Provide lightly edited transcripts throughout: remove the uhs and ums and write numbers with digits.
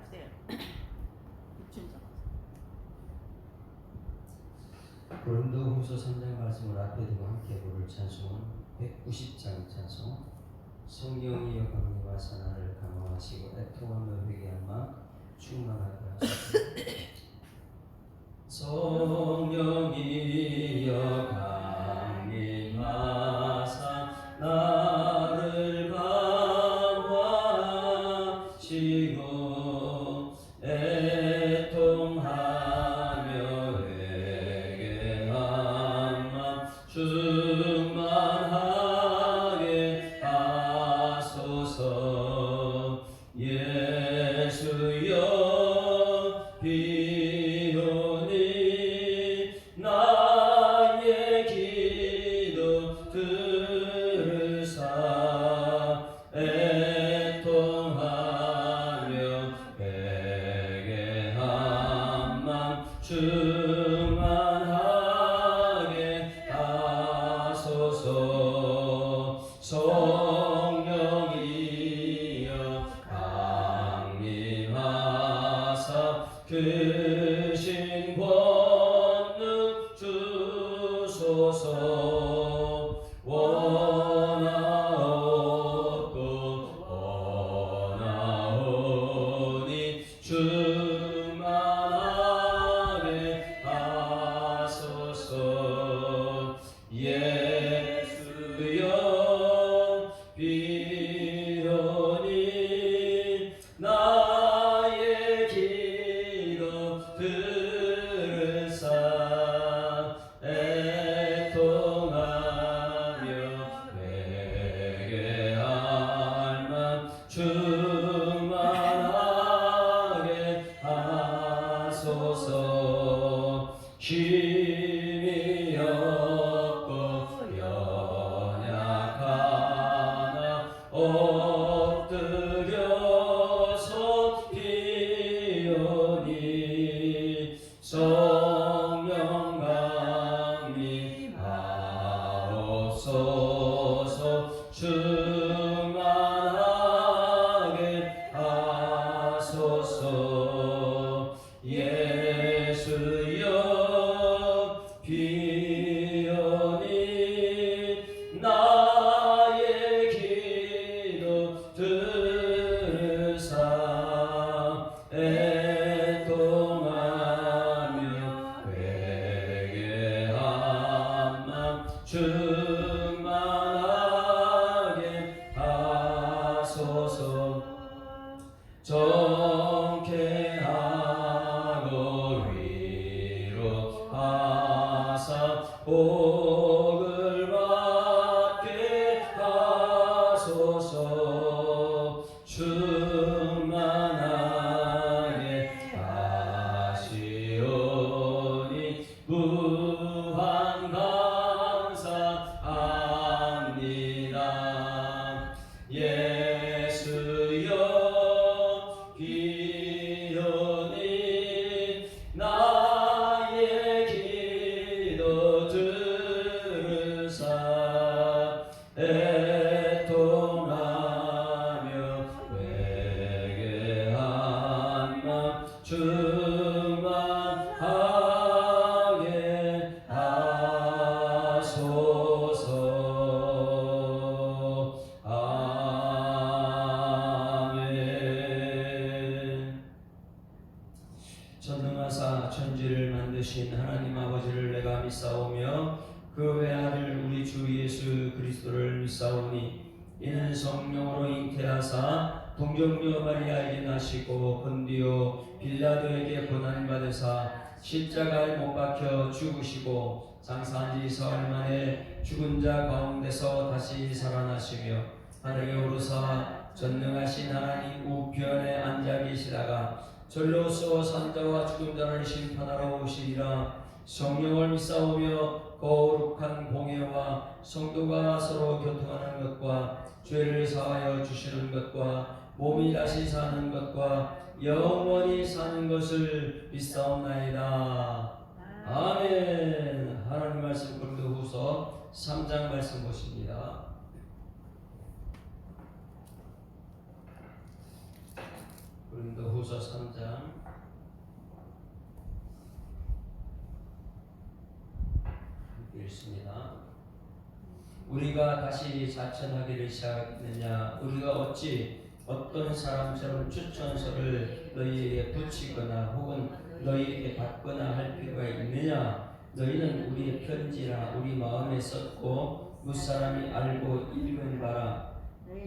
하세요. 고린도후서 3장 말씀을 앞에 두고 함께 부를 찬송은 190장 찬송. 성령이여 강림하사 나를 강화하시고 애통하며 회개한 마음 충만하게 하소서. 성령이여 강림하사 나를 강화하시고 애통하며 회개한 마음 충만하게 하소서. 예수여 비오니 나의 기도 들으사 애통하며 회개한 마음 충만하게 하소서. 성령이여 강림하사 크신 권능 주소서. 원하옵니 충만하게 하소서. 예수여 비오니 나의 기도 들으사 애통하며 회개할 맘 충만하게 하소서. 힘이 없고 연약하나 엎드려서 비오니 성령 강림하옵소서. 충만하게 하소서. 예수여 비오니 나의 기도 들으사 애통하며 회개한 맘 충만하게 하소서. 정케하고 위로하사 복을 받게 하소서. 충만하게 하시오니 무한 감사합니다. 예수여 비오니 나의 기도 들으사 애통하며 회개한 맘 충만하게 하소서. 아멘. 전능하사 천지를 만드신 하나님 아버지를 내가 믿사오며 그 외아들 우리 주 예수 그리스도를 믿사오니 이는 성령으로 잉태하사 동정녀 마리아에게 나시고 본디오 빌라도에게 고난받으사 십자가에 못 박혀 죽으시고 장사한 지 사흘 만에 죽은 자 가운데서 다시 살아나시며 하늘에 오르사 전능하신 하나님 우편에 앉아 계시다가 절로서 산자와 죽은 자를 심판하러 오시리라. 성령을 믿사오며 거룩한 공예와 성도가 서로 교통하는 것과 죄를 사하여 주시는 것과 몸이 다시 사는 것과 영원히 사는 것을 믿사옵나이다. 아멘. 하나님 말씀 고린도후서 3장 말씀 보십니다. 고린도후서 3장 1습니다. 우리가 다시 자천하기를 시작했느냐? 우리가 어찌 어떤 사람처럼 추천서를 너희에게 붙이거나 혹은 너희에게 받거나 할 필요가 있느냐? 너희는 우리의 편지라 우리 마음에 썼고 무사람이 알고 읽은 바라.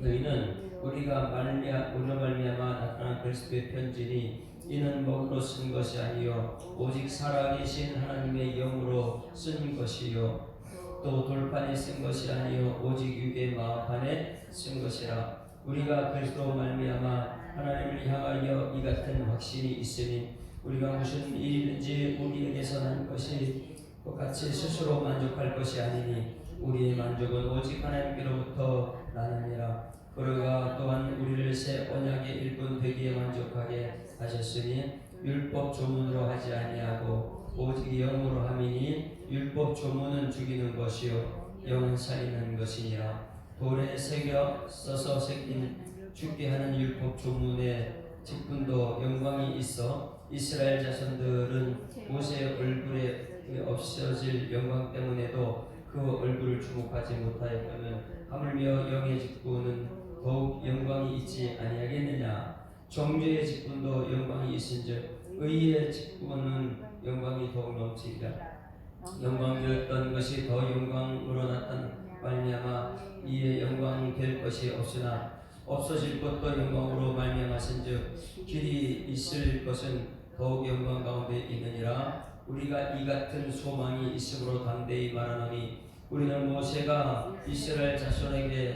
너희는 우리로 말미암아 나타난 그리스도의 편지니 이는 먹으로 쓴 것이 아니요 오직 살아계신 하나님의 영으로 쓴 것이요 또 돌판에 쓴 것이 아니요 오직 육의 마판에 쓴 것이라. 우리가 그리스도로 말미암아 하나님을 향하여 이 같은 확신이 있으니 우리가 무슨 일이든지 우리에게서 난 것이 똑같이 스스로 만족할 것이 아니니 우리의 만족은 오직 하나님께로부터 나느니라. 그러가 또한 우리를 새 언약의 일꾼 되기에 만족하게 하셨으니 율법 조문으로 하지 아니하고 오직 영으로 함이니 율법 조문은 죽이는 것이요 영은 살리는 것이니라. 돌에 새겨 써서 새긴 죽게 하는 율법 조문의 직분도 영광이 있어 이스라엘 자손들은 모세의 얼굴에 없어질 영광 때문에도 그 얼굴을 주목하지 못하였다면 하물며 영의 직분은 더욱 영광이 있지 아니하겠느냐. 정죄의 직분도 영광이 있은즉 의의 직분은 영광이 더욱 넘치리라. 영광되었던 것이 더 영광으로 나타난 말미암아 이에 영광 될 것이 없으나 없어질 것도 영광으로 말미암았은즉 길이 있을 것은 더욱 영광 가운데 있느니라. 우리가 이 같은 소망이 있으므로 담대히 말하노니 우리는 모세가 이스라엘 자손에게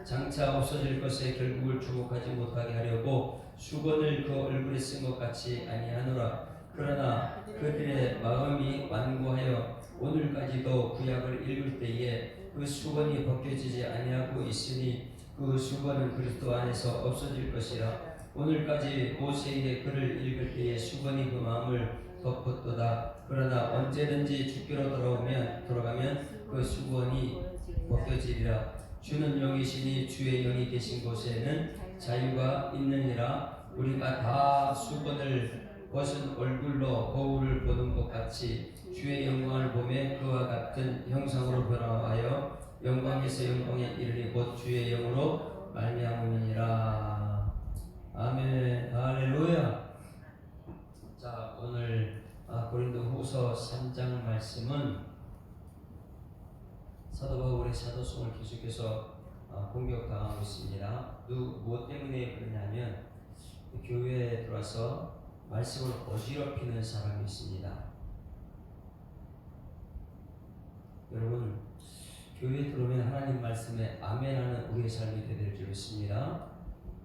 장차 없어질 것에 결국을 주목하지 못하게 하려고 수건을 그 얼굴에 쓴 것 같이 아니하노라. 그러나 그들의 마음이 완고하여 오늘까지도 구약을 읽을 때에 그 수건이 벗겨지지 아니하고 있으니 그 수건은 그리스도 안에서 없어질 것이라. 오늘까지 모세에게 글을 읽을 때에 수건이 그 마음을 덮었도다. 그러나 언제든지 주께로 돌아가면 그 수건이 벗겨지리라. 주는 영이시니 주의 영이 계신 곳에는 자유가 있느니라. 우리가 다 수건을 벗은 얼굴로 거울을 보는 것 같이 주의 영광을 보며 그와 같은 형상으로 변화하여 영광에서 영광에 이르니 곧 주의 영으로 말미암음이니라. 아멘. 할렐루야. 자, 오늘 고린도후서 3장 말씀은 사도 바울의 사도성을 계속해서 공격당하고 있습니다. 무엇 때문에 그러냐면 교회에 들어와서 말씀을 어지럽히는 사람이 있습니다. 여러분, 교회에 들어오면 하나님 말씀에 아멘하는 우리의 삶이 되될 줄 믿습니다.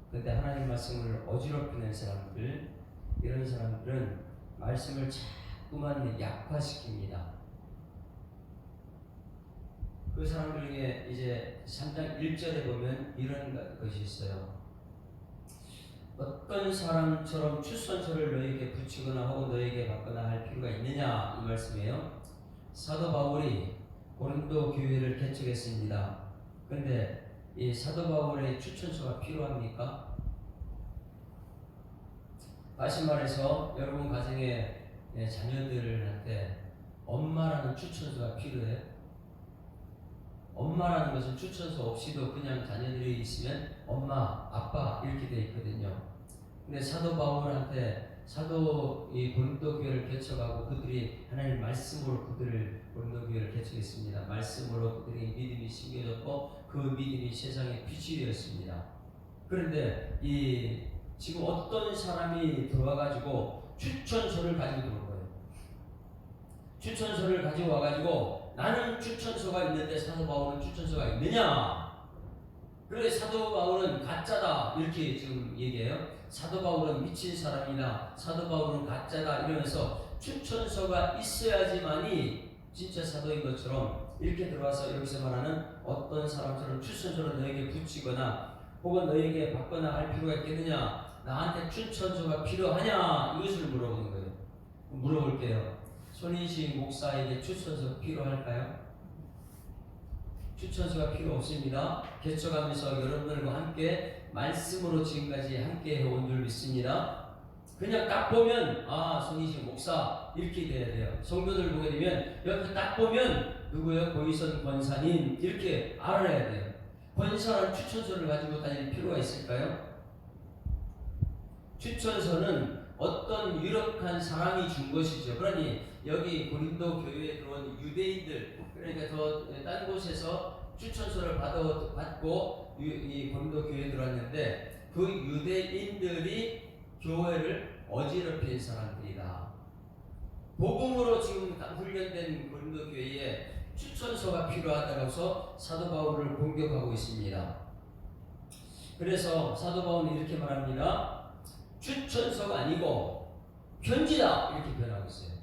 그런데 하나님 말씀을 어지럽히는 사람들, 이런 사람들은 말씀을 자꾸만 약화시킵니다. 그 사람들 중에 이제 3장 1절에 보면 이런 것이 있어요. 어떤 사람처럼 추선서를 너에게 붙이거나 혹은 너에게 받거나 할 필요가 있느냐, 이 말씀이에요. 사도 바울이 고린도 교회를 개척했습니다. 그런데 이 사도 바울의 추천서가 필요합니까? 다시 말해서 여러분 가정에 자녀들한테 엄마라는 추천서가 필요해요. 엄마라는 것은 추천서 없이도 그냥 자녀들이 있으면 엄마, 아빠 이렇게 돼 있거든요. 근데 사도 바울한테 이 고린도 교회를 개척하고 그들이 하나님 말씀으로 그들을 고린도 교회를 개척했습니다. 말씀으로 그들이 믿음이 심겨졌고 그 믿음이 세상에 빛이 되었습니다. 그런데 지금 어떤 사람이 들어와가지고 추천서를 가지고 들어온 거예요. 추천서를 가지고 와가지고 나는 추천서가 있는데 사도 바울은 추천서가 있느냐? 그런데 사도 바울은 가짜다 이렇게 지금 얘기해요. 사도 바울은 미친 사람이다. 사도 바울은 가짜다 이러면서 추천서가 있어야지만이 진짜 사도인 것처럼 이렇게 들어와서 여기서 말하는 어떤 사람처럼 추천서를 너에게 붙이거나 혹은 너에게 받거나 할 필요가 있겠느냐? 나한테 추천서가 필요하냐? 이것을 물어보는 거예요. 물어볼게요. 손인식 목사에게 추천서 필요할까요? 추천서가 필요 없습니다. 개척하면서 여러분들과 함께 말씀으로 지금까지 함께 해온 줄 믿습니다. 그냥 딱 보면 손희식 목사 이렇게 돼야 돼요. 성도들 보게 되면 옆에 딱 보면 누구요? 고이선 권사님 이렇게 알아야 돼요. 권사란 추천서를 가지고 다닐 필요가 있을까요? 추천서는 어떤 유력한 사람이 준 것이죠. 그러니 여기 고린도 교회에 들어온 유대인들, 그러니까 더 딴 곳에서 추천서를 받고 이 고린도 교회에 들어왔는데 그 유대인들이 교회를 어지럽힌 사람들이다. 복음으로 지금 훈련된 고린도 교회에 추천서가 필요하다고 해서 사도 바울을 공격하고 있습니다. 그래서 사도 바울은 이렇게 말합니다. 추천서가 아니고 편지다 이렇게 표현하고 있어요.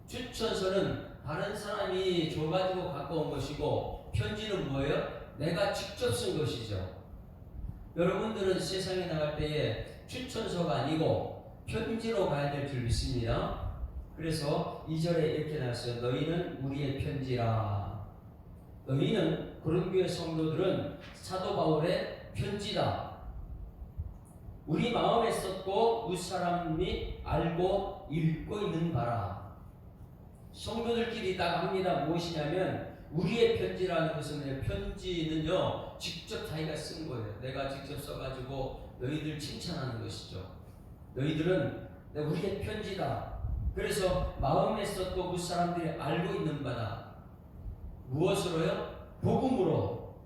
추천서는 다른 사람이 줘가지고 갖고 온 것이고 편지는 뭐예요? 내가 직접 쓴 것이죠. 여러분들은 세상에 나갈 때에 추천서가 아니고 편지로 가야 될 줄 믿습니다. 그래서 2절에 이렇게 나왔어요. 너희는 우리의 편지라. 너희는 고린도의 성도들은 사도 바울의 편지다. 우리 마음에 썼고 무사람이 알고 읽고 있는 바라. 성도들끼리 딱 합니다. 무엇이냐면 우리의 편지라는 것은 편지는요 직접 자기가 쓴 거예요. 내가 직접 써가지고 너희들 칭찬하는 것이죠. 너희들은 우리의 편지다. 그래서 마음에 썼고 그 사람들이 알고 있는 바다. 무엇으로요? 복음으로.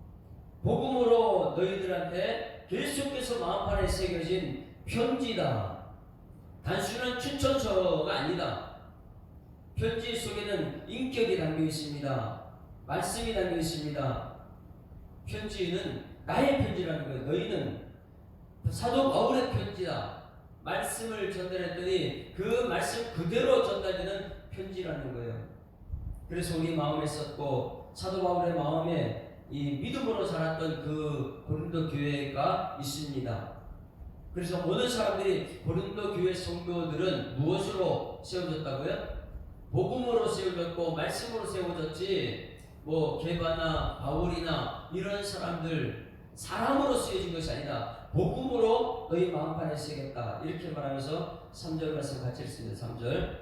복음으로 너희들한테 계속해서 마음판에 새겨진 편지다. 단순한 추천서가 아니다. 편지 속에는 인격이 담겨 있습니다. 말씀이 담겨 있습니다. 편지는 나의 편지라는 거예요. 너희는 사도 바울의 편지다. 말씀을 전달했더니 그 말씀 그대로 전달되는 편지라는 거예요. 그래서 우리 마음에 썼고 사도 바울의 마음에 이 믿음으로 살았던 그 고린도 교회가 있습니다. 그래서 모든 사람들이 고린도 교회 성도들은 무엇으로 세워졌다고요? 복음으로 세워졌고 말씀으로 세워졌지 게바나 바울이나 이런 사람들 사람으로 세워진 것이 아니다. 복음으로 너희 마음판에 새겼다. 이렇게 말하면서 3절 말씀 같이 읽습니다. 3절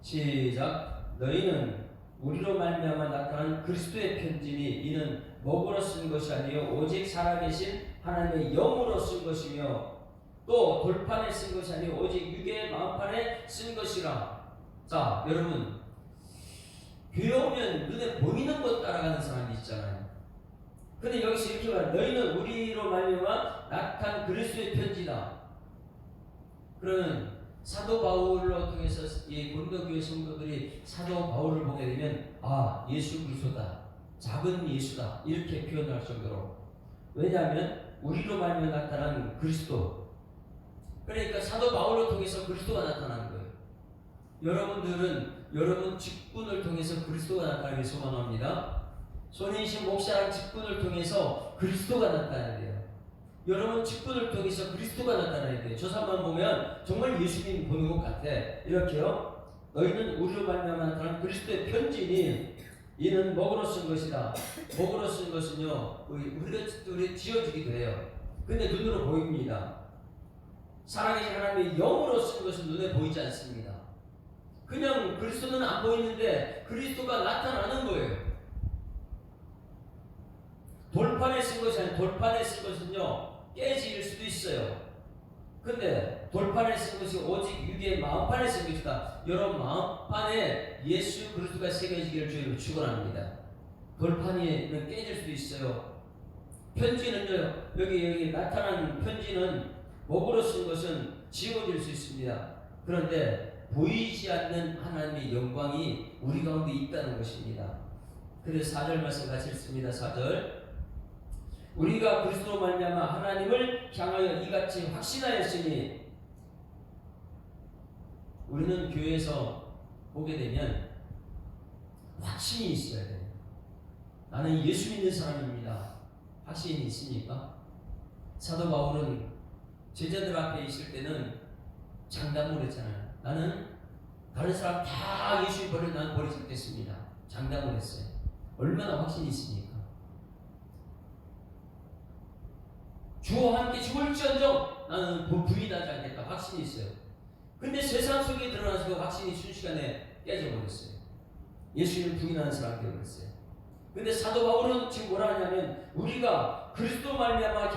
시작. 너희는 우리로 말미암아 나타난 그리스도의 편지니 이는 먹으로 쓴 것이 아니요 오직 살아계신 하나님의 영으로 쓴 것이며 또 돌판에 쓴 것이 아니요 오직 육의 마음판에 쓴 것이라. 자, 여러분 교회 오면 눈에 보이는 것 따라가는 사람이 있잖아요. 근데 여기서 이렇게 말해. 너희는 우리로 말미암아 나타난 그리스도의 편지다. 그러면 사도 바울로 통해서 이 고린도 교회 성도들이 사도 바울을 보게 되면 예수 그리스도다. 작은 예수다. 이렇게 표현할 정도로. 왜냐하면 우리로 말미암아 나타난 그리스도. 그러니까 사도 바울을 통해서 그리스도가 나타나는 거예요. 여러분들은 여러분 직분을 통해서 그리스도가 나타나길 소망합니다. 손혜신 목사랑 직분을 통해서 그리스도가 나타나야 돼요. 여러분 직분을 통해서 그리스도가 나타나야 돼요. 저 사람만 보면 정말 예수님 보는 것 같아. 이렇게요. 너희는 우리로 말미암아 나타난 그리스도의 편지니 이는 먹으로 쓴 것이다. 먹으로 쓴 것은요 우리 지어지기도 해요. 근데 눈으로 보입니다. 살아계신 하나님의 영으로 쓴 것은 눈에 보이지 않습니다. 그냥 그리스도는 안 보이는데 그리스도가 나타나는 거예요. 돌판에 쓴 것이 아니라 돌판에 쓴 것은요 깨질 수도 있어요. 근데 돌판에 쓴 것이 오직 육의 마음판에 쓴 것이다. 여러분 마음판에 예수 그리스도가 새겨지기를 주님으로 축원합니다. 돌판에는 깨질 수도 있어요. 편지는요 여기 나타난 편지는 목으로 쓴 것은 지워질 수 있습니다. 그런데 보이지 않는 하나님의 영광이 우리 가운데 있다는 것입니다. 그래서 4절 말씀 같이 읽습니다. 4절 우리가 그리스도로 말미암아 하나님을 향하여 이같이 확신하였으니. 우리는 교회에서 보게 되면 확신이 있어야 돼요. 나는 예수 믿는 사람입니다. 확신이 있습니까? 사도 바울은 제자들 앞에 있을 때는 장담을 했잖아요. 나는 다른 사람 다 예수님 버리고 나는 버리지 않겠습니다. 장담을 했어요. 얼마나 확신이 있습니까? 주와 함께 죽을지언정 나는 부인하지 않겠다. 확신이 있어요. 근데 세상 속에 드러나서 그 확신이 순식간에 깨져버렸어요. 예수님을 부인하는 사람이 되어버렸어요. 근데 사도 바울은 지금 뭐라 하냐면 우리가 그리스도 말미암아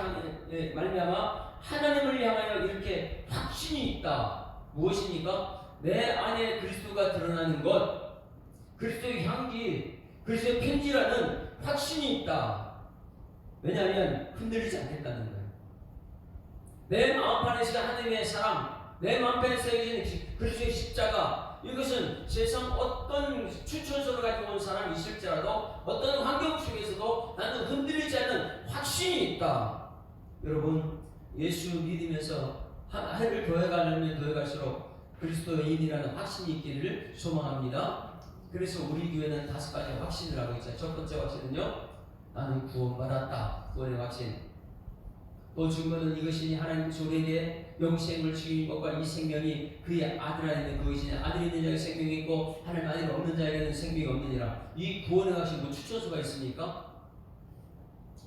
하나님을 향하여 이렇게 확신이 있다. 무엇입니까? 내 안에 그리스도가 드러나는 것, 그리스도의 향기, 그리스도의 편지라는 확신이 있다. 왜냐하면 흔들리지 않겠다는 거예요. 내 마음판에 하나님의 사랑, 내 마음판에 새겨진 그리스도의 십자가, 이것은 세상 어떤 추천서를 가지고 온 사람이 있을지라도 어떤 환경 속에서도 나는 흔들리지 않는 확신이 있다. 여러분, 예수 믿으면서 하늘을 더해가려면 더해갈수록 그리스도인이라는 확신이 있기를 소망합니다. 그래서 우리 교회는 5가지 확신을 하고 있어요. 첫 번째 확신은요, 나는 구원받았다. 구원의 확신. 또 증거는 이것이니 하나님께서 우리에게 영생을 주신 것과 이 생명이 그의 아들 안에 있는 그것이니 아들이 있는 자에게 생명이 있고 하나님 안에 없는 자에게는 생명이 없느니라. 이 구원의 확신 뭐 추천서가 있습니까?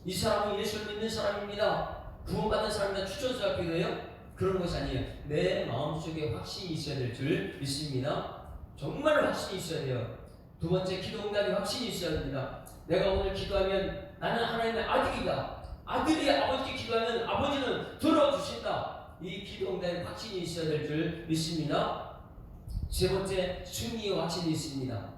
이 사람은 예수를 믿는 사람입니다. 구원받은 사람이다. 추천서가 필요해요? 그런 것이 아니에요. 내 마음속에 확신이 있어야 될 줄 믿습니다. 정말 확신이 있어야 돼요. 두 번째, 기도응답에 확신이 있어야 됩니다. 내가 오늘 기도하면 나는 하나님의 아들이다. 아들이 아버지께 기도하면 아버지는 들어주신다. 이 기도응답에 확신이 있어야 될 줄 믿습니다. 세 번째, 승리의 확신이 있습니다.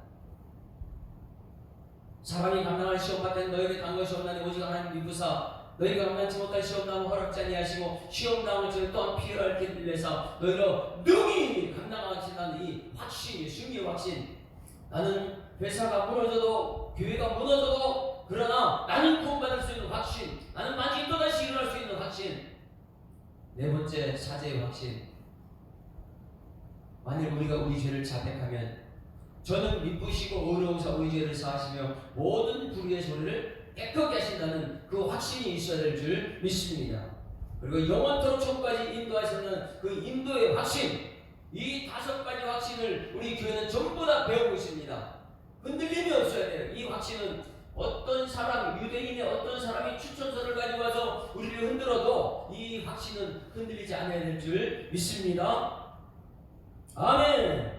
사람이 감당할 시험 받는 너에게 단 것이 없나니 오직 하나님 믿으사 너희가 감당치 못할 시험당을 허락지 아니하시고 시험당을 저희 또한 피할 길을 위해서 너희로 능히 감당하신다는 이 확신, 승리의 확신. 나는 회사가 무너져도 교회가 무너져도 그러나 나는 구원받을 수 있는 확신, 나는 만일 또다시 일어날 수 있는 확신. 네 번째, 사죄의 확신. 만일 우리가 우리 죄를 자백하면 저는 미쁘시고 의로우사 우리 죄를 사하시며 모든 불의의 소리를 깨끗게 하신다는 그 확신이 있어야 될 줄 믿습니다. 그리고 영원토록 천국까지 인도하시는 그 인도의 확신, 이 5가지 확신을 우리 교회는 전부 다 배우고 있습니다. 흔들림이 없어야 돼요. 이 확신은 어떤 사람, 유대인의 어떤 사람이 추천서를 가지고 와서 우리를 흔들어도 이 확신은 흔들리지 않아야 될 줄 믿습니다. 아멘.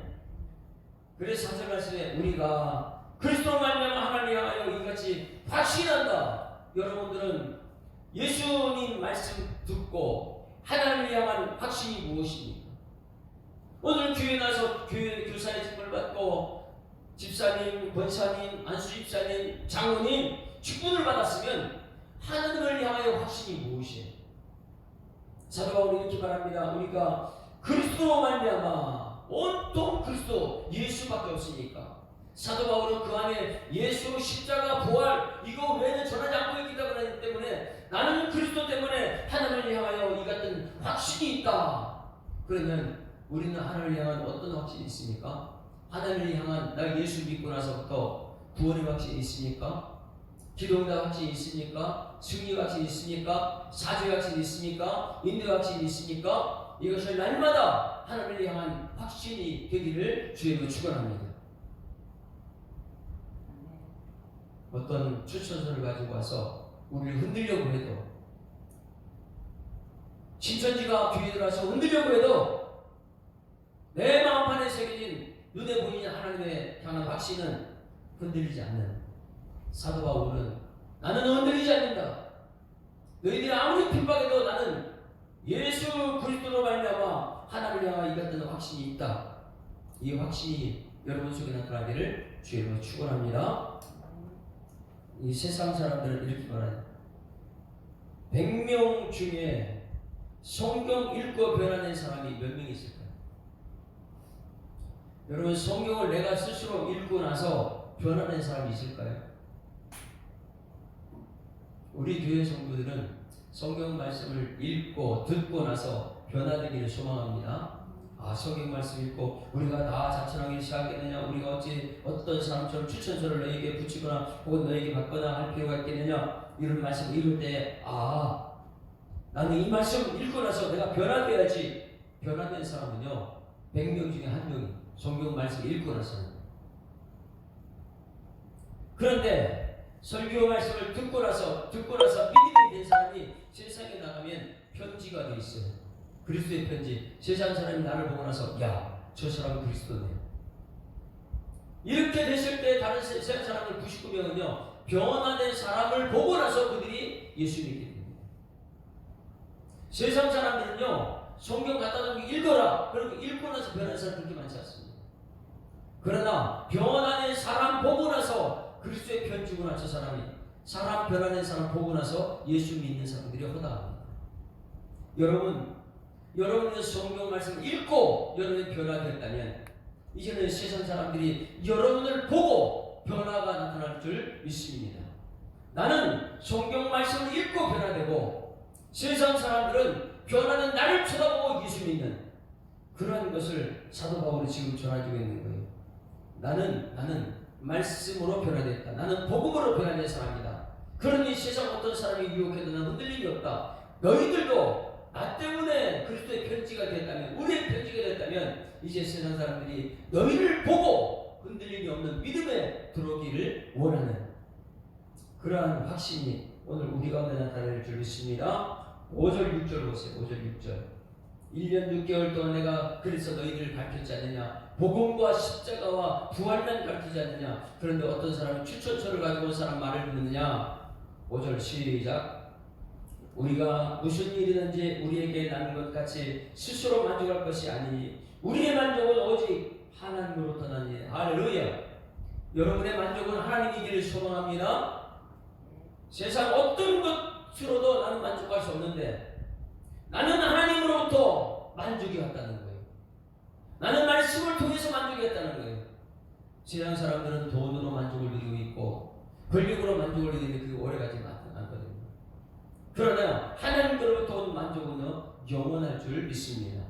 그래서 4절 말씀에 우리가 그리스도 말미암아 하나님 향하여 이같이 확신한다. 여러분들은 예수님 말씀 듣고 하나님을 향한 확신이 무엇입니까? 오늘 교회 나서 교사의 직분을 받고 집사님, 권사님, 안수집사님, 장로님 직분을 받았으면 하나님을 향하여 확신이 무엇이에요? 사도 바울이 이렇게 말합니다. 우리가 그리스도로 말미암아 온통 그리스도 예수밖에 없으니까. 사도 바울은 그 안에 예수, 십자가, 부활 이거 외에는 전하지 않고 있기 때문에 나는 그리스도 때문에 하나님을 향하여 이 같은 확신이 있다. 그러면 우리는 하나님을 향한 어떤 확신이 있습니까? 하나님을 향한 나 예수 믿고 나서부터 구원의 확신이 있습니까? 기도응답 확신이 있습니까? 승리 확신이 있습니까? 사죄 확신이 있습니까? 인도 확신이 있습니까? 이것을 날마다 하나님을 향한 확신이 되기를 주님으로 축원합니다. 어떤 추천서를 가지고 와서 우리를 흔들려고 해도, 신천지가 교회에 들어와서 흔들려고 해도 내 마음판에 새겨진 눈에 보이는 하나님의 향한 확신은 흔들리지 않는 사도 바울은 나는 흔들리지 않는다. 너희들이 아무리 핍박해도 나는 예수 그리스도로 말미암아 하나님을 향한 이 같은 확신이 있다. 이 확신이 여러분 속에 나타나기를 주님으로 축원합니다. 이 세상 사람들은 이렇게 말해요. 100명 중에 성경 읽고 변화된 사람이 몇 명 있을까요? 여러분, 성경을 내가 스스로 읽고 나서 변화된 사람이 있을까요? 우리 교회 성도들은 성경 말씀을 읽고 듣고 나서 변화되기를 소망합니다. 성경 말씀 읽고 우리가 다 자천하기 시작했느냐, 우리가 어찌 어떤 사람처럼 추천서를 너에게 붙이거나 혹은 너에게 받거나 할 필요가 있겠느냐, 이런 말씀을 읽을 때 나는 이 말씀을 읽고 나서 내가 변화돼야지. 변화된 사람은요 100명 중에 1명이 성경 말씀을 읽고 나서는. 그런데 설교 말씀을 듣고 나서 믿음이 된 사람이 세상에 나가면 편지가 돼 있어요. 그리스도의 편지. 세상 사람이 나를 보고 나서 야, 저 사람은 그리스도네. 이렇게 됐을 때 다른 세상 사람들 99명은요 변화된 사람을 보고 나서 그들이 예수 믿게 됩니다. 세상 사람들은요 성경 갖다 놓고 읽어라. 그리고 읽고 나서 변화된 사람 그렇게 많지 않습니다. 그러나 변화된 사람 보고 나서 그리스도의 편지구나 저 사람이. 사람 변화된 사람 보고 나서 예수 믿는 사람들이 허다합니다. 여러분의 성경 말씀을 읽고 여러분이 변화됐다면 이제는 세상 사람들이 여러분을 보고 변화가 나타날 줄 믿습니다. 나는 성경 말씀을 읽고 변화되고 세상 사람들은 변화는 나를 쳐다보고 예수 믿는 그러한 것을 사도 바울이 지금 전해주고 있는 거예요. 나는 말씀으로 변화됐다. 나는 복음으로 변화된 사람이다. 그러니 세상 어떤 사람이 유혹해도 나는 흔들림이 없다. 너희들도 나 때문에 그리스도의 편지가 됐다면, 우리의 편지가 됐다면 이제 세상 사람들이 너희를 보고 흔들림이 없는 믿음에 들어오기를 원하는 그러한 확신이 오늘 우리 가운데 나타날 줄 믿습니다. 5절 6절 보세요. 5절 6절 1년 6개월 동안 내가 그래서 너희들을 가르쳤지 않느냐. 복음과 십자가와 부활만 가르치지 않느냐. 그런데 어떤 사람은 추천서를 가지고 온 사람 말을 듣느냐. 5절 시작. 우리가 무슨 일이든지 우리에게 나는 것 같이 스스로 만족할 것이 아니니 우리의 만족은 오직 하나님으로부터 나니. 할렐루야. 여러분의 만족은 하나님이기를 소망합니다. 세상 어떤 것으로도 나는 만족할 수 없는데 나는 하나님으로부터 만족이 왔다는 거예요. 나는 말씀을 통해서 만족이 왔다는 거예요. 세상 사람들은 돈으로 만족을 누리고 있고 권력으로 만족을 누리는데 그게 오래가지 않거든요. 그러나 하나님으로부터 온 만족은 영원할 줄 믿습니다.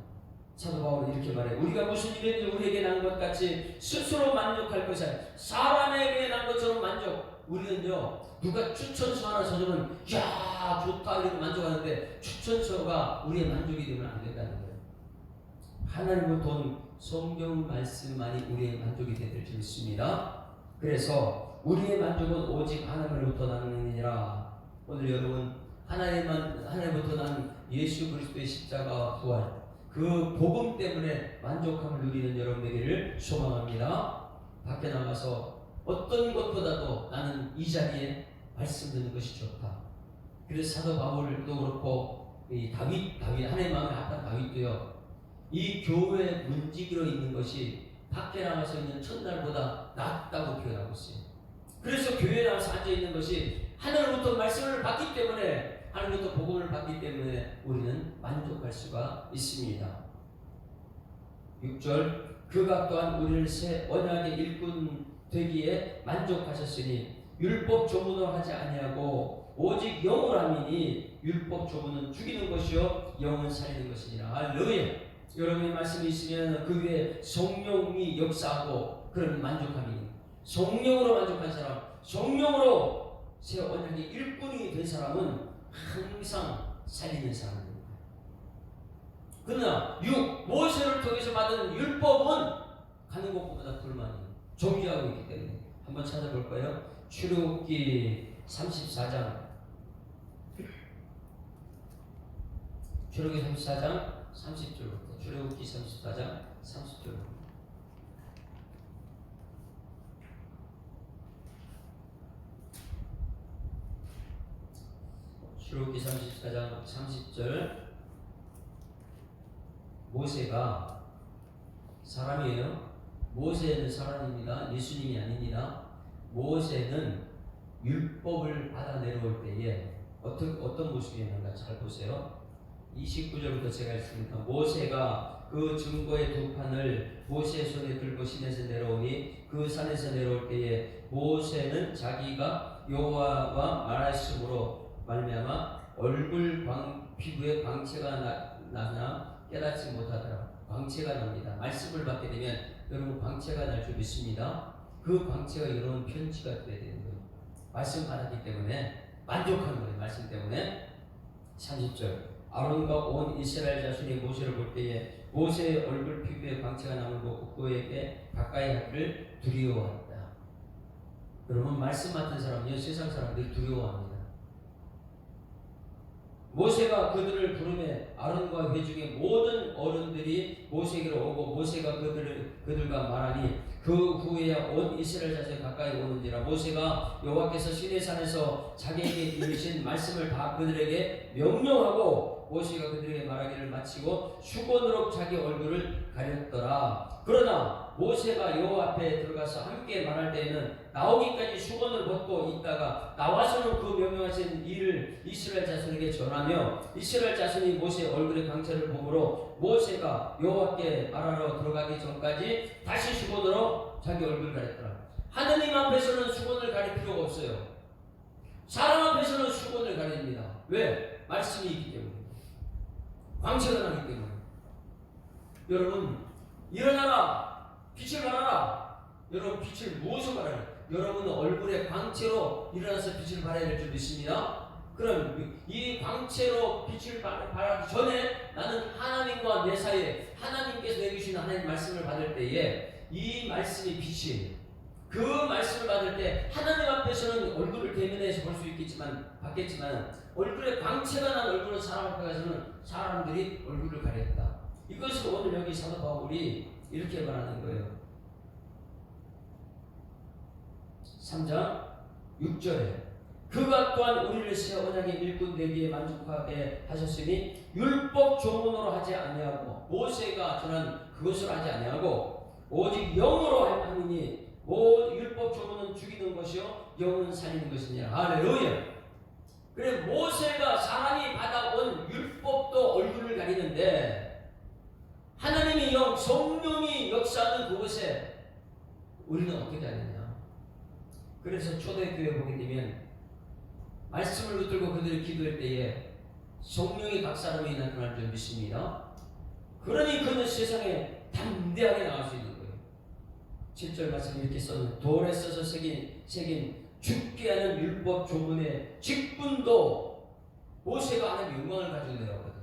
사도 바울은 이렇게 말해요. 우리가 무슨 일이든지 우리에게 난 것 같이 스스로 만족할 것이 아니라 사람에게 난 것처럼 만족. 우리는요 누가 추천서 하나 써주면 야 좋다 이렇게 만족하는데 추천서가 우리의 만족이 되면 안 된다는 거예요. 하나님으로부터 온 성경 말씀만이 우리의 만족이 되될 줄 믿습니다. 그래서 우리의 만족은 오직 하나님으로부터 나느니라. 오늘 여러분 하나님부터 난 예수 그리스도의 십자가와 부활 그 복음 때문에 만족함을 누리는 여러분 되기를 소망합니다. 밖에 나가서 어떤 것보다도 나는 이 자리에 말씀 듣는 것이 좋다. 그래서 사도 바울도 그렇고 이 다윗 하나님 마음에 합한 다윗도요. 이 교회 문지기로 있는 것이 밖에 나가서 있는 첫날보다 낫다고 표현하고 있어요. 그래서 교회에 나와서 앉아 있는 것이 하늘로부터 말씀을 받기 때문에 하늘로부터 복음을 받기 때문에 우리는 만족할 수가 있습니다. 6절 그가 또한 우리를 새 언약의 일꾼 되기에 만족하셨으니 율법 조문을 하지 아니하고 오직 영을 함이니 율법 조문은 죽이는 것이요 영은 살리는 것이니라. 할렐루야. 여러분의 말씀이 있으면 그 위에 성령이 역사하고 그런 만족함이 성령으로 만족한 사람, 성령으로 새 언약의 일꾼이 된 사람은 항상 살리는 사람입니다. 그러나 모세를 통해서 받은 율법은 가는 곳보다 불만이 정지하고 있기 때문에 한번 찾아볼까요? 출애굽기 34장 출애굽기 34장 30절부터 출애굽기 34장 30절부터 출애굽기 34장 30절 모세가 사람이에요. 모세는 사람입니다. 예수님이 아닙니다. 모세는 율법을 받아 내려올 때에 어떤 모습이었는가 잘 보세요. 29절부터 제가 읽습니다. 모세가 그 증거의 두 판을 모세의 손에 들고 시내에서 내려오니 그 산에서 내려올 때에 모세는 자기가 여호와와 말하심으로 말미암아 얼굴 피부에 광채가 나나 깨닫지 못하더라. 광채가 납니다. 말씀을 받게 되면 여러분 광채가 날 줄 믿습니다. 그 광채가 여러분 편지가 되어야 되는 거예요. 말씀 받았기 때문에 만족하는 거예요. 말씀 때문에. 30절 아론과 온 이스라엘 자손이 모세를 볼 때에 모세의 얼굴 피부에 광채가 나물고 그에게 가까이 하기를 두려워한다. 여러분, 말씀 맡은 사람은요, 세상 사람들이 두려워합니다. 모세가 그들을 부르매 아론과 회중의 모든 어른들이 모세에게로 오고 모세가 그들과 말하니 그 후에야 온 이스라엘 자손이 가까이 오는지라. 모세가 여호와께서 시내산에서 자기에게 이르신 말씀을 다 그들에게 명령하고 모세가 그들에게 말하기를 마치고 수건으로 자기 얼굴을 가렸더라. 그러나 모세가 여호와 앞에 들어가서 함께 말할 때에는 나오기까지 수건을 벗고 있다가 나와서는 그 명령하신 일을 이스라엘 자손에게 전하며 이스라엘 자손이 모세의 얼굴의 광채를 보므로 모세가 여호와께 말하러 들어가기 전까지 다시 수건으로 자기 얼굴을 가렸더라. 하느님 앞에서는 수건을 가릴 필요가 없어요. 사람 앞에서는 수건을 가립니다. 왜? 말씀이 있기 때문에. 광채가 나기 때문에. 여러분, 일어나라. 빛을 발하라. 여러분, 빛을 무엇으로 발하라? 여러분 얼굴에 광채로 일어나서 빛을 발해야 될 줄 믿습니다. 그럼 이 광채로 빛을 발하기 전에 나는 하나님과 내 사이에 하나님께서 내게 주신 하나님 말씀을 받을 때에 이 말씀이 빛이에요. 그 말씀을 받을 때 하나님 앞에서는 얼굴을 대면해서 볼 수 받겠지만 얼굴에 광채가 난 얼굴로 사람 앞에 가서는 사람들이 얼굴을 가렸다. 이것을 오늘 여기 사도 바울이 이렇게 말하는 거예요. 3장 6절에 그가 또한 우리를 새 언약의 일꾼 되기에 만족하게 하셨으니 율법 조문으로 하지 아니하고 모세가 전한 그것을 하지 아니하고 오직 영으로 하느니 율법 조문은 죽이는 것이요 영은 살리는 것이니라. 할렐루야. 그래, 모세가 사람이 받아온 율법도 얼굴을 가리는데 하나님의 영, 성령이 역사하는 그곳에 우리는 어떻게 하느냐. 그래서 초대교회 보게 되면 말씀을 붙들고 그들이 기도할 때에 성령이 각 사람이 나타날 줄 믿습니다. 그러니 그는 세상에 담대하게 나갈 수 있는 거예요. 7절 말씀이 이렇게 썼는데 돌에 써서 새긴 죽게 하는 율법 조문의 직분도 모세가 하나님의 영광을 가지고 내려왔거든요.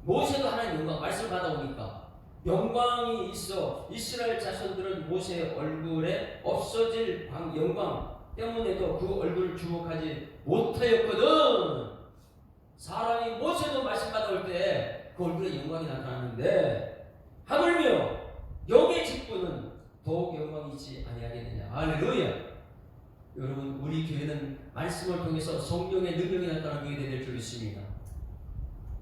모세도 하나님의 영광, 말씀을 받아오니까 영광이 있어 이스라엘 자손들은 모세의 얼굴에 없어질 영광 때문에도 그 얼굴을 주목하지 못하였거든. 사람이 모세도 말씀 받아올 때 그 얼굴에 영광이 나타나는데 하물며 영의 직분은 더욱 영광이 있지 아니하겠느냐. 할렐루야. 여러분, 우리 교회는 말씀을 통해서 성령의 능력이 나타나는 교회가 될 줄 믿습니다.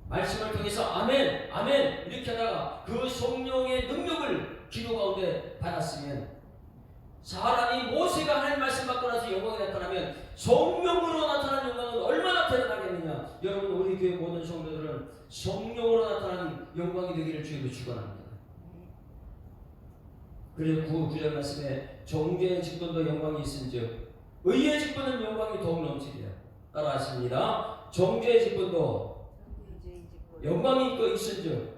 말씀을 통해서 아멘 아멘 이렇게 하다가 그 성령의 능력을 기도 가운데 받았으면 사람이 모세가 하나님 말씀 받고 나서 영광이 나타나면 성령으로 나타나는 영광은 얼마나 대단하겠느냐. 여러분, 우리 교회 모든 성도들은 성령으로 나타나는 영광이 되기를 주님으로 축원합니다. 그래서 9절 말씀에 정죄의 직분도 영광이 있은즉 의의 직분은 영광이 더욱 넘치리라. 따라하십니다. 정죄의 직분도 영광이 있고 있은즉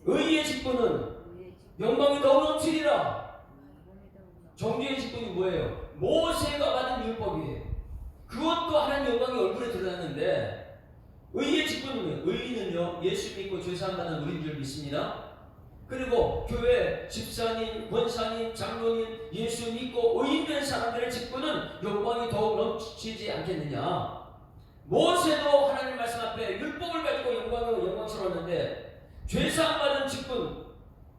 의의 직분은 영광이 더욱 넘치리라. 정죄의 직분이 뭐예요? 모세가 받은 율법이에요. 그것도 하나님 영광이 얼굴에 드러났는데 의의 직분은 의인은요 예수 믿고 죄사함 받는 우리인 줄 믿습니다. 그리고 교회 집사님, 권사님, 장로님, 예수 믿고 의인된 사람들의 직분은 영광이 더욱 넘치지 않겠느냐. 모세도 하나님 말씀 앞에 율법을 가지고 영광스러웠는데 죄사함 받은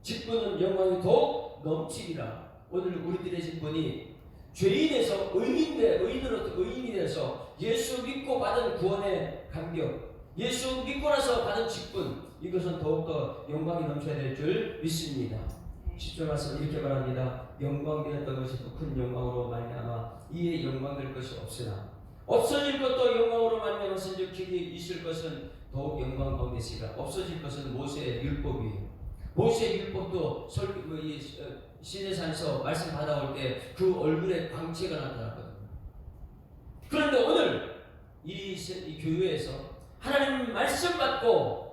직분은 영광이 더욱 넘치리라. 오늘 우리들의 직분이 죄인에서 의인이 돼서 예수 믿고 받은 구원의 감격, 예수 믿고 나서 받은 직분, 이것은 더욱더 영광이 넘쳐야 될 줄 믿습니다. 10절 말씀 이렇게 말합니다. 영광되었던 것이 더 큰 영광으로 말미암아 이에 영광될 것이 없으나 없어질 것도 영광으로 말미암았은즉 길이 있을 것은 더욱 영광 가운데 있으리라. 없어질 것은 모세의 율법이에요. 모세의 율법도 시내산에서 말씀 받아올 때 그 얼굴에 광채가 나타났거든요. 그런데 오늘 이 교회에서 하나님 말씀 받고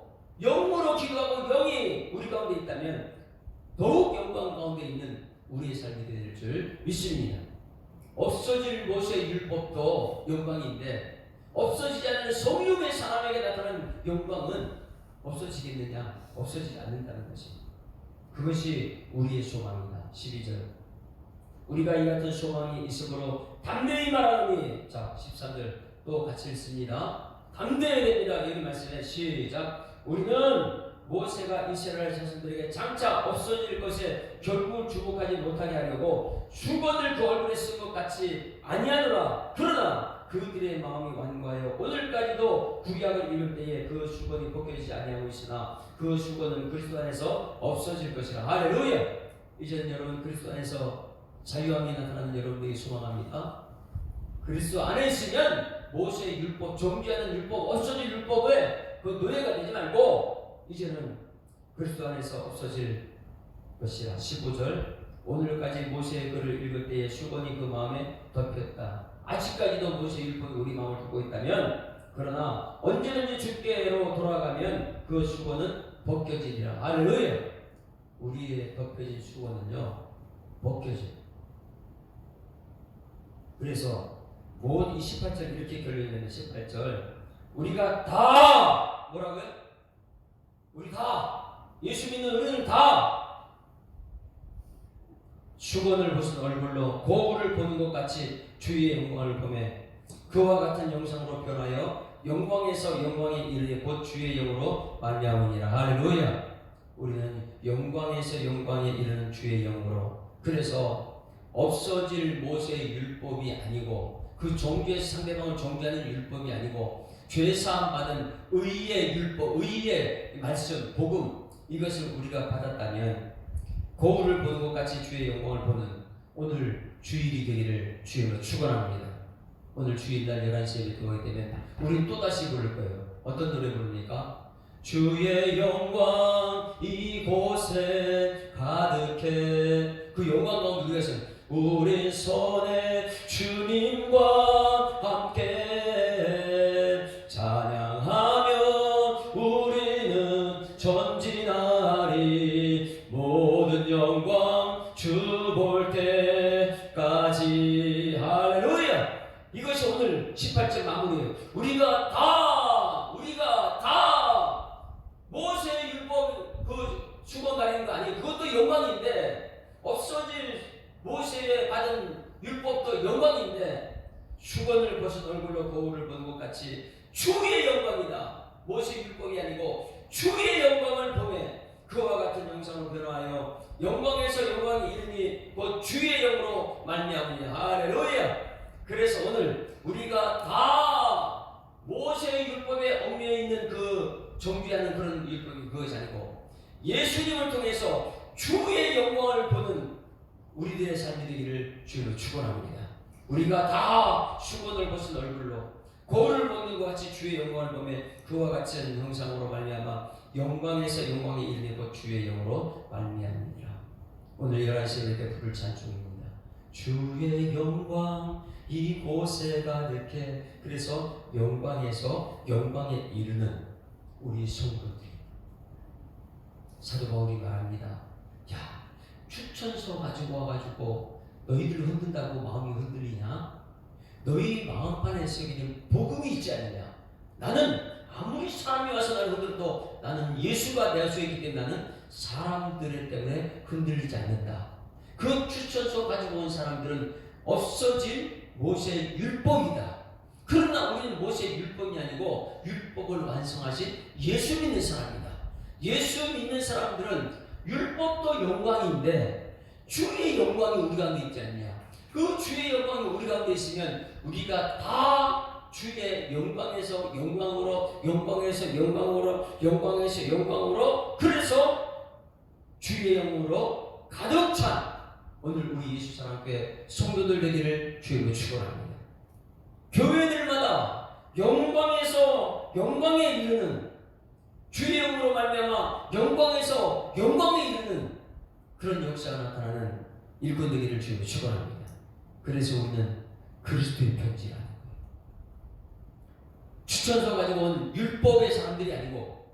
영으로 기도하고 영이 우리 가운데 있다면 더욱 영광 가운데 있는 우리의 삶이 될 줄 믿습니다. 없어질 모세의 율법도 영광인데 없어지지 않는 성령의 사람에게 나타나는 영광은 없어지겠느냐? 없어지지 않는다는 것이. 그것이 우리의 소망이다. 12절. 우리가 이 같은 소망이 있으므로 담대히 말하노니. 자, 13절 또 같이 읽습니다. 담대해야 됩니다. 여기 말씀에 시작. 우리는 모세가 이스라엘 자손들에게 장차 없어질 것에 결국 주목하지 못하게 하려고 수건을 그 얼굴에 쓴 것 같이 아니하노라. 그러나 그들의 마음이 완고하여 오늘까지도 구약을 읽을 때에 그 수건이 벗겨지지 아니하고 있으나 그 수건은 그리스도 안에서 없어질 것이라. 할렐루야. 이제는 여러분 그리스도 안에서 자유함이 나타나는 여러분들이 소망합니다. 그리스도 안에 있으면 모세의 율법, 정죄하는 율법, 없어질 율법에 그 노예가 되지 말고 이제는 그리스도 안에서 없어질 것이라. 15절. 오늘까지 모세의 글을 읽을 때에 수건이 그 마음에 덮였다. 아직까지도 모세의 율법이 우리 마음을 덮고 있다면, 그러나 언제든지 주께로 돌아가면 그 수건은 벗겨지리라. 할렐루야. 우리의 덮여진 수건은요 벗겨져요. 그래서 모든 28절 이렇게 결론되는 18절. 우리가 다 뭐라고요? 우리 다 예수 믿는 우리는 다 수건을 벗은 얼굴로 거울을 보는 것 같이 주의 영광을 보매 그와 같은 영상으로 변하여 영광에서 영광에 이르되 곧 주의 영으로 말미암으니라. 할렐루야. 우리는 영광에서 영광에 이르는 주의 영으로. 그래서 없어질 모세의 율법이 아니고 그 정죄에서 상대방을 정죄하는 율법이 아니고 죄사함 받은 의의 율법, 의의 말씀, 복음, 이것을 우리가 받았다면 거울을 보는 것 같이 주의 영광을 보는 오늘 주일이 되기를 주님으로 축원합니다. 오늘 주일날 11시에 예배가 되면 우리 또다시 부를 거예요. 어떤 노래 부릅니까? 주의 영광 이곳에 가득해. 그 영광 가운데 우리가 우리 손에 주님과 함께 찬양하며 우리는 전진하리. 모든 영광 주 볼 때까지. 할렐루야. 이것이 오늘 18절 마무리예요. 우리가 다 모세의 율법 그 수건 가리는 거 아니에요. 그것도 영광인데, 없어질 모세의 받은 율법도 영광인데, 수건을 벗은 얼굴로 거울을 보는 것 같이 주의 영광이다. 모세의 율법이 아니고 주의 영광을 보매 그와 같은 영상으로 변화하여 영광에서 영광이 이르니 곧 주의 영으로 말미암으니. 할렐루야. 그래서 오늘 우리가 다 모세의 율법에 얽매여 있는 그 정죄하는 그런 율법이 그것이 아니고 예수님을 통해서 주의 영광을 보는 우리들의 삶이 되기를 주로 축원합니다. 우리가 다 수건을 벗은 얼굴로 거울을 보는 것 같이 주의 영광을 보며 그와 같은 형상으로 말미암아 영광에서 영광에 이르는 것 주의 영으로 말미암으니라. 오늘 11시에 이렇게 부를 찬송입니다. 주의 영광 이곳에 가득해. 그래서 영광에서 영광에 이르는 우리 성도들. 사도 바울이 말합니다. 야, 추천서 가지고 와가지고 너희들 흔든다고 마음이 흔들리냐? 너희 마음판에 새기는 복음이 있지 않느냐? 나는 아무리 사람이 와서 나를 흔들어도 나는 예수가 내 안에 있기 때문에 나는 사람들 때문에 흔들리지 않는다. 그 추천서 가지고 온 사람들은 없어질 모세의 율법이다. 그러나 우리는 모세의 율법이 아니고 율법을 완성하신 예수 믿는 사람이다. 예수 믿는 사람들은 율법도 영광인데 주의 영광이 우리 가운데 있지 않냐? 그 주의 영광이 우리 가운데 있으면 우리가 다 주의 영광에서 영광으로, 영광에서 영광으로, 영광에서 영광으로, 그래서 주의 영으로 가득 찬 오늘 우리 예수 사랑교회 성도들 되기를 주님으로 축원합니다. 교회들마다 영광에서 영광에 이르는 주의 영으로 말미암아 영광에서 영광에 이르는 그런 역사가 나타나는 일꾼 되기를 주님으로 축원합니다. 그래서 우리는 그리스도의 편지라는 거예요. 추천서 가지고 온 율법의 사람들이 아니고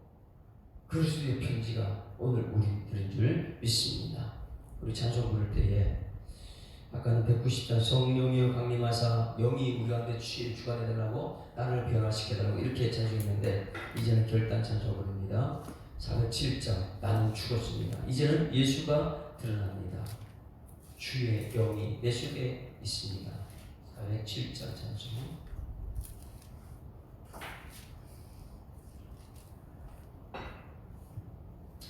그리스도의 편지가 오늘 우리들인 줄 믿습니다. 우리 찬송 부를 때에 아까는 190장 성령이여 강림하사 영이 우리 가운데 주가 되달라고 나를 변화시켜달라고 이렇게 찬송했는데 이제는 결단 찬송을 부릅니다. 407장 나는 죽었습니다. 이제는 예수가 드러납니다. 주의 영이 내 속에 있습니다. 407장 찬송.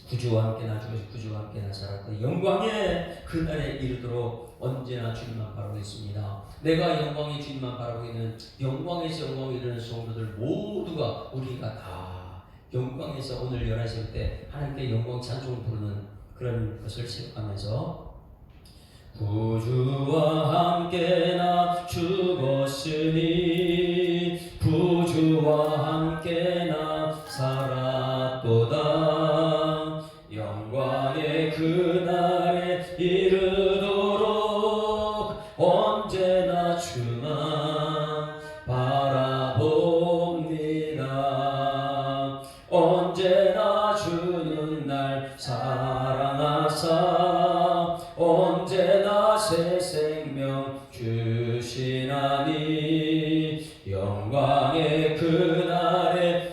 구주와 함께 나 죽어서 구주와 함께 나 살았다. 영광의 그날에 이르도록 언제나 주님만 바라고 있습니다. 내가 영광의 주님만 바라고 있는 영광에서 영광에 이르는 성도들 모두가 우리가 다 영광에서 오늘 11시 때 하나님께 영광 찬송을 부르는 그런 것을 생각하면서 구주와 함께 나 죽었으니 구주와 함께 나 살았도다. 영광의 그날에 이르도록 언제나 주만 바라봅니다. 언제나 주는 날 사랑하사 언제나 새 생명 주시나니 영광의 그날에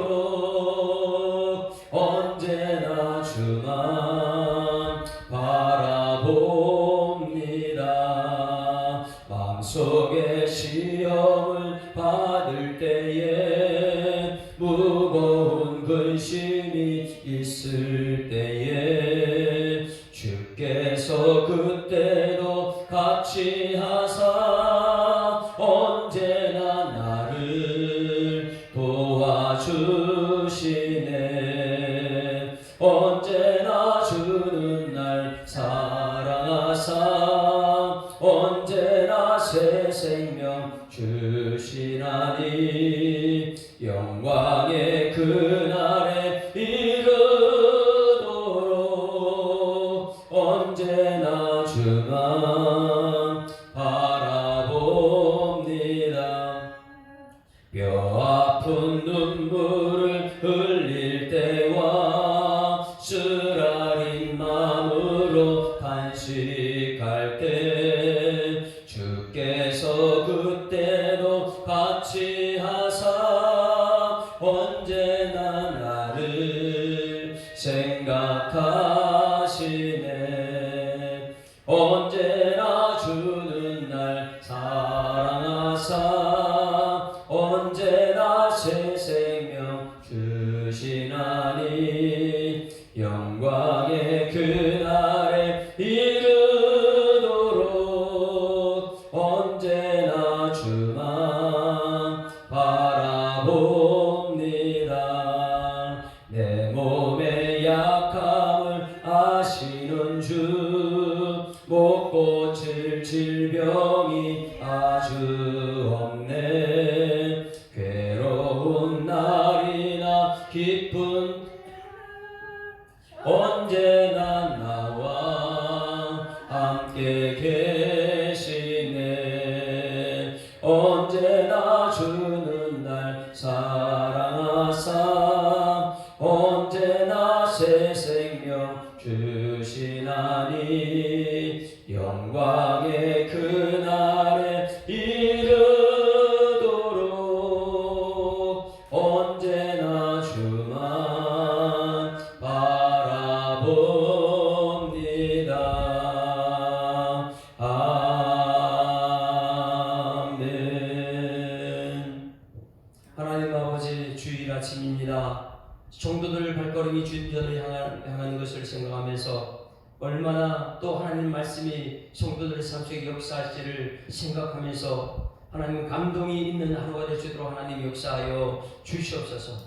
이르도록 언제나 주만 바라봅니다. 마음속에 시험을 받을 때에 무거운 근심이 있을 때에 주께서 그때도 같이 하사 언제나 나를 도와주시네. 언제나 주는 날 사랑하사 언제나 새 생명 주시나니 영광의 그날에 이르도록 언제나 주만 바라봅니다. 뼈 아픈 눈물을 흘릴 때와 쓰라린 마음으로 탄식할 때 주께서 그때도 같이 하사 언제나 나를 생각하시네. 언제나 주는 날 사랑하사 언제나 새 생명 주시나니 영광의 그날에 이르도록 언제나 주만 바라봅니다. 내 몸의 약함을 아시는 주 못 고칠 질병이 아주 없네. 괴로운 날이나 기쁜 언제나 나와 함께 계시네. 언제나 주는 날 사랑하사 언제나 새 생명 주시나니 영광의 그날에 이르도록 언제나 주만 바라봅니다. 아멘. 하나님 아버지, 주일 아침입니다. 성도들 발걸음이 주님전을 향하는 것을 생각하면서 얼마나 또 하나님 말씀이 성도들의 삶 속에 역사할지를 생각하면서 하나님 감동이 있는 하루가 될 수 있도록 하나님 역사하여 주시옵소서.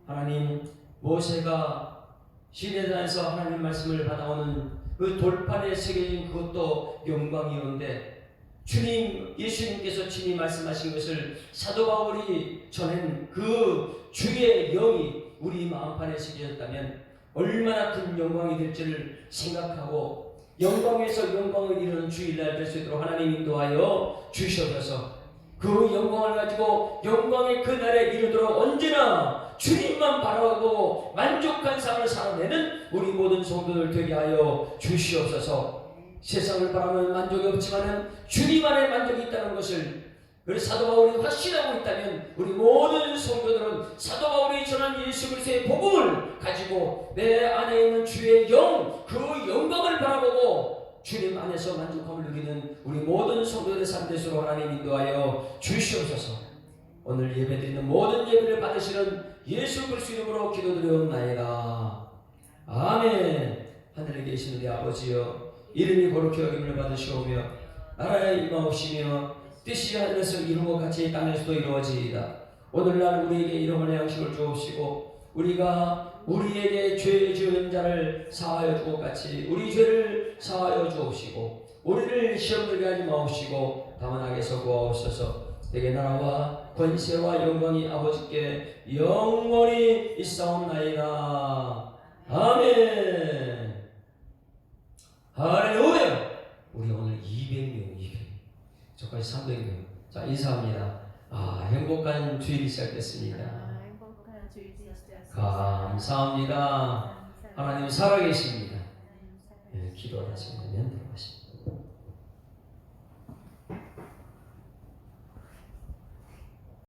하나님, 모세가 시내산에서 하나님 말씀을 받아오는 그 돌판에 새겨진 그것도 영광이온데 주님 예수님께서 친히 말씀하신 것을 사도 바울이 전한 그 주의 영이 우리 마음판에 새겨졌다면 얼마나 큰 영광이 될지를 생각하고 영광에서 영광을 이루는 주일날 될 수 있도록 하나님 인도하여 주시옵소서. 그 영광을 가지고 영광의 그날에 이르도록 언제나 주님만 바라보고 만족한 삶을 살아내는 우리 모든 성도들 되게 하여 주시옵소서. 세상을 바라면 만족이 없지만 주님 안에 만족이 있다는 것을 그래서 사도 바울이 확신하고 있다면 우리 모든 성도들은 사도 바울이 전한 예수 그리스도의 복음을 가지고 내 안에 있는 주의 영, 그 영광을 바라보고 주님 안에서 만족함을 누리는 우리 모든 성도들의 삶 되시도록 하나님 인도하여 주시옵소서. 오늘 예배드리는 모든 예배를 받으시는 예수 그리스도 이름으로 기도드리옵나이다. 아멘. 하늘에 계신 우리 아버지여, 이름이 거룩히 여김을 받으시오며 나라에 임하옵시며 뜻이 하늘에서 이루고 같이 땅에서도 이루어지이다. 오늘날 우리에게 일용할 양식을 주옵시고 우리가 우리에게 죄 지은 자를 사하여 주고 같이 우리 죄를 사하여 주옵시고 우리를 시험 들게 하지 마옵시고 다만 악에서 구하옵소서. 내게 나라와 권세와 영광이 아버지께 영원히 있사옵나이다. 아멘. 할렐루야. 우리 오늘 200명, 저까지 300명. 자, 인사합니다. 행복한 주일이 시작됐습니다. 감사합니다. 하나님 살아계십니다. 기도하시면 들어가십니다.